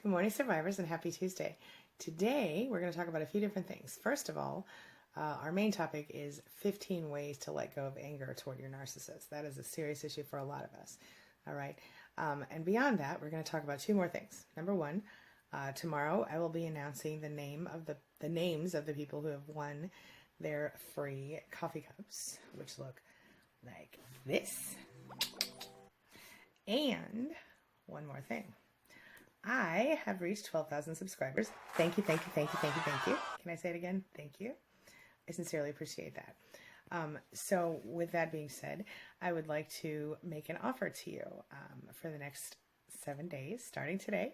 Good morning, survivors, and happy Tuesday. Today, we're going to talk about a few different things. First of all, our main topic is 15 ways to let go of anger toward your narcissist. That is a serious issue for a lot of us. All right. And beyond that, we're going to talk about two more things. Number one, tomorrow I will be announcing the names of the people who have won their free coffee cups, which look like this. And one more thing. I have reached 12,000 subscribers. Thank you, thank you, thank you, thank you, thank you. Can I say it again? Thank you. I sincerely appreciate that. So with that being said, I would like to make an offer to you for the next 7 days, starting today.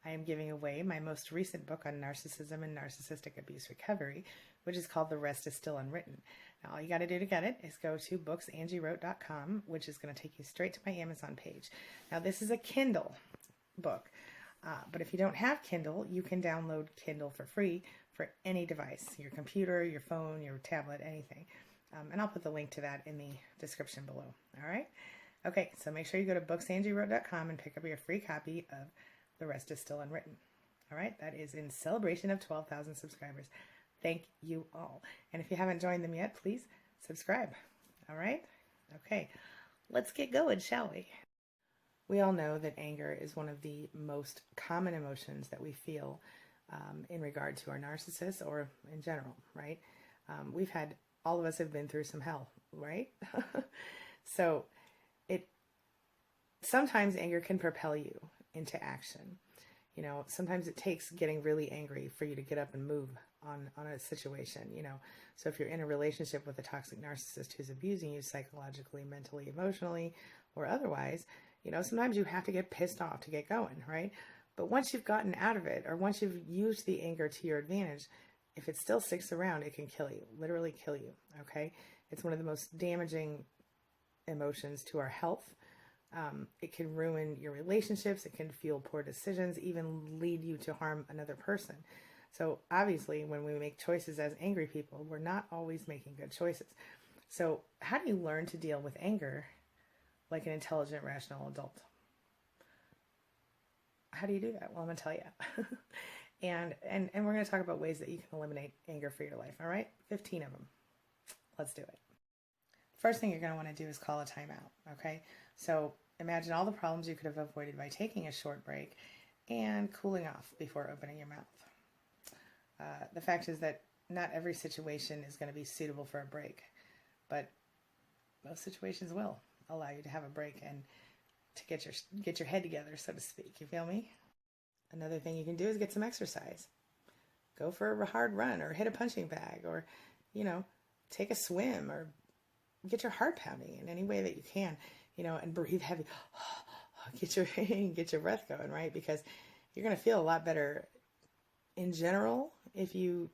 I am giving away my most recent book on narcissism and narcissistic abuse recovery, which is called The Rest is Still Unwritten. Now, all you got to do to get it is go to booksangiewrote.com, which is going to take you straight to my Amazon page. Now, this is a Kindle book. But if you don't have Kindle, you can download Kindle for free for any device, your computer, your phone, your tablet, anything. And I'll put the link to that in the description below. All right? Okay, so make sure you go to booksangiewrote.com and pick up your free copy of The Rest is Still Unwritten. All right? That is in celebration of 12,000 subscribers. Thank you all. And if you haven't joined them yet, please subscribe. All right? Okay, let's get going, shall we? We all know that anger is one of the most common emotions that we feel in regard to our narcissist or in general, right? All of us have been through some hell, right? So sometimes anger can propel you into action. You know, sometimes it takes getting really angry for you to get up and move on a situation, you know. So if you're in a relationship with a toxic narcissist who's abusing you psychologically, mentally, emotionally, or otherwise, you know, sometimes you have to get pissed off to get going, right? But once you've gotten out of it, or once you've used the anger to your advantage, if it still sticks around, it can kill you, literally kill you, okay? It's one of the most damaging emotions to our health. It can ruin your relationships. It can fuel poor decisions, even lead you to harm another person. So obviously, when we make choices as angry people, we're not always making good choices. So how do you learn to deal with anger like an intelligent, rational adult? How do you do that? Well, I'm going to tell you. and we're going to talk about ways that you can eliminate anger for your life, all right? 15 of them. Let's do it. First thing you're going to want to do is call a timeout, okay? So imagine all the problems you could have avoided by taking a short break and cooling off before opening your mouth. The fact is that not every situation is going to be suitable for a break, but most situations will allow you to have a break and to get your head together, so to speak. You feel me? Another thing you can do is get some exercise. Go for a hard run, or hit a punching bag, or, you know, take a swim, or get your heart pounding in any way that you can, you know, and breathe heavy. Get your breath going, right? Because you're going to feel a lot better in general if you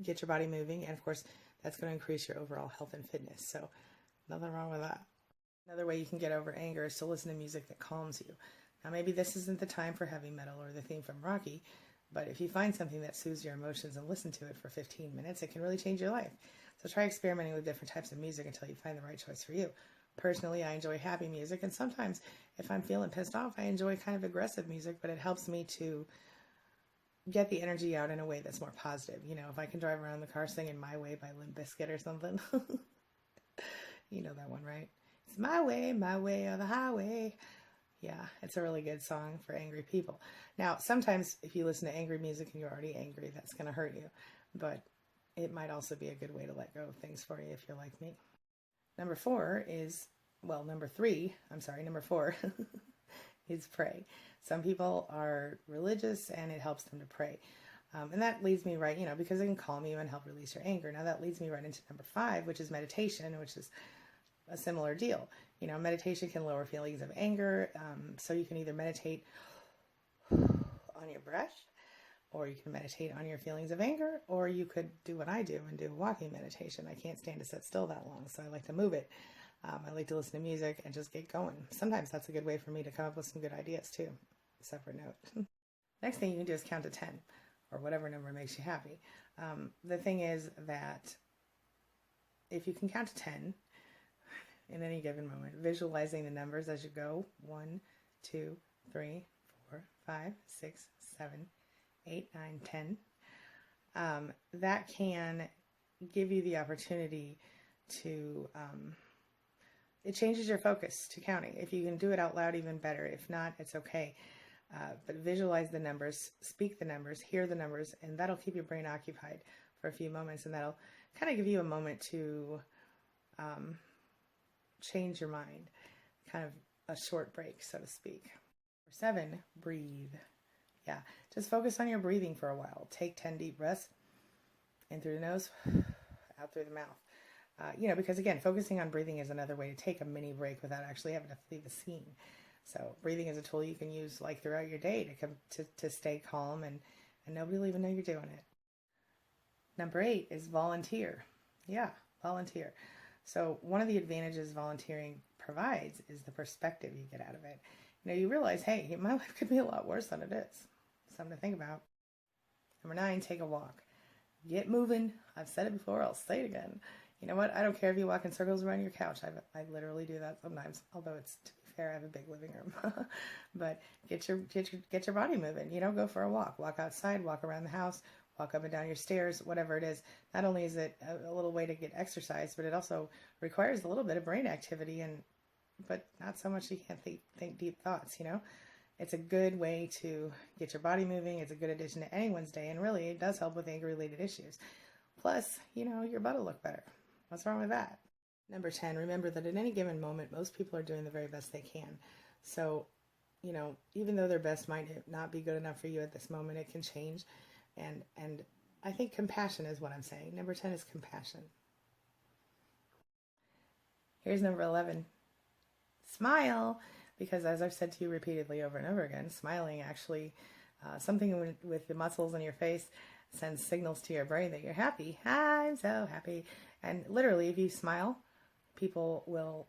get your body moving, and of course that's going to increase your overall health and fitness. So nothing wrong with that. Another way you can get over anger is to listen to music that calms you. Now, maybe this isn't the time for heavy metal or the theme from Rocky, but if you find something that soothes your emotions and listen to it for 15 minutes, it can really change your life. So try experimenting with different types of music until you find the right choice for you. Personally, I enjoy happy music, and sometimes if I'm feeling pissed off, I enjoy kind of aggressive music, but it helps me to get the energy out in a way that's more positive. You know, if I can drive around the car singing My Way by Limp Bizkit or something. You know that one, right? It's my way or the highway. Yeah, it's a really good song for angry people. Now, sometimes if you listen to angry music and you're already angry, that's going to hurt you. But it might also be a good way to let go of things for you if you're like me. Number four is pray. Some people are religious and it helps them to pray. And that leads me right, you know, because it can calm you and help release your anger. Now that leads me right into number 5, which is meditation, which is a similar deal. You know, meditation can lower feelings of anger. So you can either meditate on your breath, or you can meditate on your feelings of anger, or you could do what I do and do walking meditation. I can't stand to sit still that long, so I like to move it. I like to listen to music and just get going. Sometimes that's a good way for me to come up with some good ideas too. Separate note. Next thing you can do is count to 10, or whatever number makes you happy. The thing is that if you can count to 10 in any given moment, visualizing the numbers as you go, 1, 2, 3, 4, 4, 5, 6, 7, 8, 9, 10. That can give you the opportunity to, it changes your focus to counting. If you can do it out loud, even better. If not, it's okay. But visualize the numbers, speak the numbers, hear the numbers, and that'll keep your brain occupied for a few moments, and that'll kind of give you a moment to change your mind, kind of a short break, so to speak. 7, breathe. Yeah, just focus on your breathing for a while. Take 10 deep breaths in through the nose, out through the mouth. Because again, focusing on breathing is another way to take a mini break without actually having to leave the scene. So breathing is a tool you can use like throughout your day to stay calm, and nobody will even know you're doing it. Number 8 is volunteer. Yeah, volunteer. So one of the advantages volunteering provides is the perspective you get out of it. You realize, hey, my life could be a lot worse than it is. Something to think about. Number 9, take a walk. Get moving. I've said it before, I'll say it again. You know what? I don't care if you walk in circles around your couch. I literally do that sometimes, although it's, to be fair, I have a big living room. But get your body moving. Go for a walk. Walk outside, walk around the house, walk up and down your stairs, whatever it is. Not only is it a little way to get exercise, but it also requires a little bit of brain activity, but not so much you can't think deep thoughts, It's a good way to get your body moving. It's a good addition to anyone's day, and really it does help with anger-related issues. Plus, your butt will look better. What's wrong with that? Number 10, remember that at any given moment, most people are doing the very best they can. So, even though their best might not be good enough for you at this moment, it can change. And I think compassion is what I'm saying. Number 10 is compassion. Here's number 11. Smile. Because as I've said to you repeatedly over and over again, smiling actually, something with the muscles in your face sends signals to your brain that you're happy. I'm so happy. And literally, if you smile, people will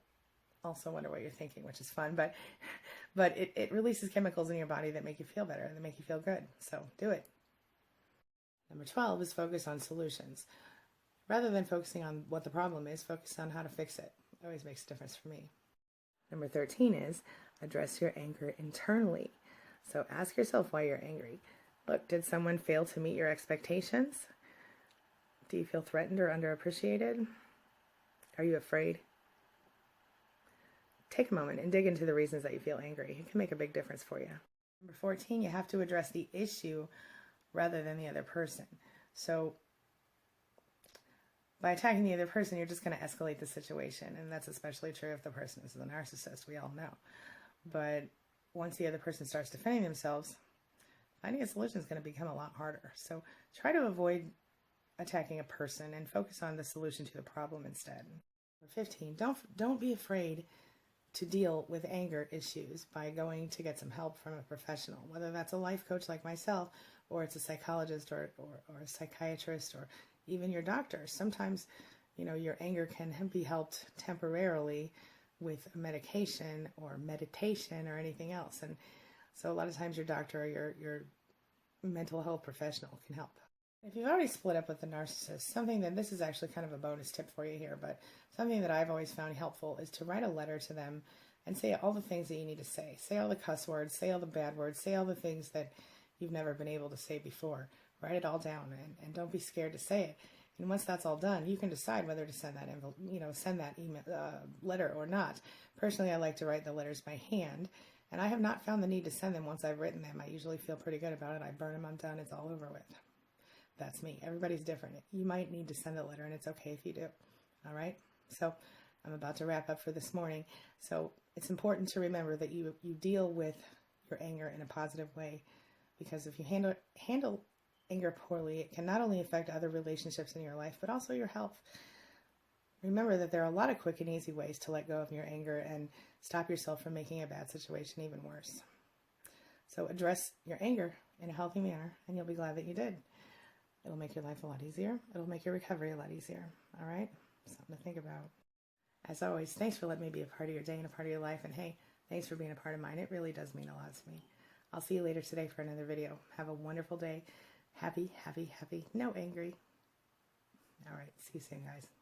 also wonder what you're thinking, which is fun. But it releases chemicals in your body that make you feel better and that make you feel good. So do it. Number 12 is focus on solutions. Rather than focusing on what the problem is, focus on how to fix it. It always makes a difference for me. Number 13 is address your anger internally. So ask yourself why you're angry. Look, did someone fail to meet your expectations? Do you feel threatened or underappreciated? Are you afraid? Take a moment and dig into the reasons that you feel angry. It can make a big difference for you. Number 14, you have to address the issue rather than the other person. So by attacking the other person, you're just going to escalate the situation. And that's especially true if the person is the narcissist, we all know. But once the other person starts defending themselves, finding a solution is going to become a lot harder. So try to avoid attacking a person and focus on the solution to the problem instead. Number 15, don't be afraid to deal with anger issues by going to get some help from a professional, whether that's a life coach like myself, or it's a psychologist or a psychiatrist, or even your doctor. Sometimes, your anger can be helped temporarily with medication or meditation or anything else. And so a lot of times your doctor or your mental health professional can help. If you've already split up with the narcissist, this is actually kind of a bonus tip for you here, but something that I've always found helpful is to write a letter to them and say all the things that you need to say. Say all the cuss words, say all the bad words, say all the things that you've never been able to say before. Write it all down and don't be scared to say it. And once that's all done, you can decide whether to send that email, letter or not. Personally, I like to write the letters by hand, and I have not found the need to send them once I've written them. I usually feel pretty good about it. I burn them, I'm done, it's all over with. That's me. Everybody's different. You might need to send a letter, and it's okay if you do. All right? So I'm about to wrap up for this morning. So it's important to remember that you deal with your anger in a positive way, because if you handle anger poorly, it can not only affect other relationships in your life, but also your health. Remember that there are a lot of quick and easy ways to let go of your anger and stop yourself from making a bad situation even worse. So address your anger in a healthy manner, and you'll be glad that you did. It'll make your life a lot easier. It'll make your recovery a lot easier. All right? Something to think about. As always, thanks for letting me be a part of your day and a part of your life. And hey, thanks for being a part of mine. It really does mean a lot to me. I'll see you later today for another video. Have a wonderful day. Happy, happy, happy. No angry. All right. See you soon, guys.